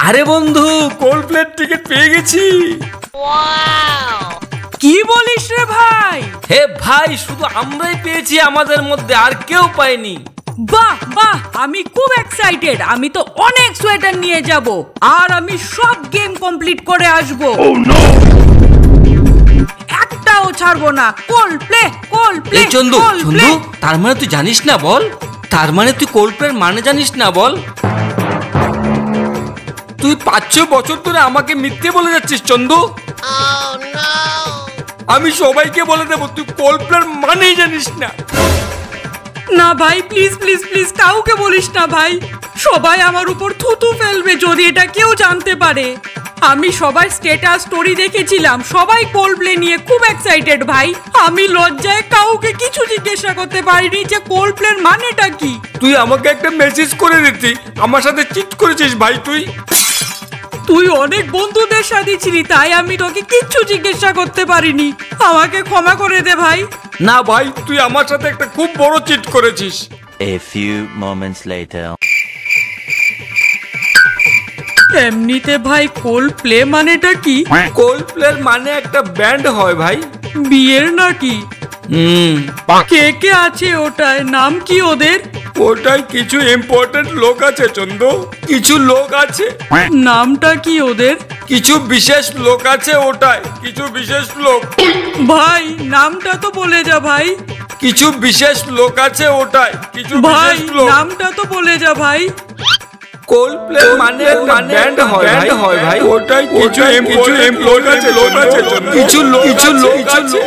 আরে বন্ধু, কোল্ডপ্লের টিকিট পেয়ে গেছি। কি বলিস রে ভাই? হে ভাই, শুধু আমরাই পেয়েছি, আমাদের মধ্যে আর কেউ পায়নি। বাহ বাহ, আমি খুব এক্সাইটেড। আমি তো অনেক সোয়েটার নিয়ে যাব আর আমি সব গেম কমপ্লিট করে আসব। একটাও ছাড়বো না। Coldplay Coldplay. এই চন্দু, চন্দু, তার মানে তুই জানিস না বল? তার মানে তুই কোল্ডপ্লের মানে জানিস না বল? তুই 5-6 বছর ধরে আমাকে মিথ্যে বলে যাচ্ছিস চন্দু। আমি সবাইকে বলে দেবো তুই কোল্ডপ্লের মানেই জানিস না। না ভাই, প্লিজ প্লিজ প্লিজ কাউকে বলিস না ভাই। সবাই আমার উপর থুতু ফেলবে যদি এটা কেউ জানতে পারে। আমি সবার স্ট্যাটাস স্টোরি দেখেছিলাম, সবাই কোল্ডপ্লে নিয়ে খুব এক্সাইটেড ভাই। আমি লজ্জায় কাউকে কিছু জিজ্ঞাসা করতে পারিনি যে কোল্ডপ্লের মানেটা কি। তুই আমাকে একটা মেসেজ করে দিতি, আমার সাথে চিট করেছিস ভাই। তুই অনেক বন্ধুদের সাথে ছিলি, তাই আমি তোকে কিচ্ছু জিজ্ঞাসা করতে পারিনি। আমাকে ক্ষমা করে দে ভাই। না ভাই, তুই আমার সাথে একটা খুব বড় চিট করেছিস। A few moments later. এমনিতে ভাই কোল্ডপ্লে মানেটা কি? কোল্ডপ্লের মানে একটা ব্যান্ড হয় ভাই। বিয়ের নাকি? কে কে আছে ওটায়? নাম কি ওদের? ওটাই কিছু ইম্পর্টেন্ট লোক আছে চন্দু, কিছু লোক আছে। নামটা কি ওদের? কিছু বিশেষ লোক আছে ওটায়, কিছু বিশেষ লোক। ভাই নামটা তো বলে যা ভাই। কিছু বিশেষ লোক আছে ওটায়, কিছু ভাই বিশেষ লোক। নামটা তো বলে যা ভাই। কোল্ডপ্লে মানে একটা ব্যান্ড হয় ভাই। ওটাই কিছু ইম্পর্টেন্ট লোক আছে, কিছু লোক আছে।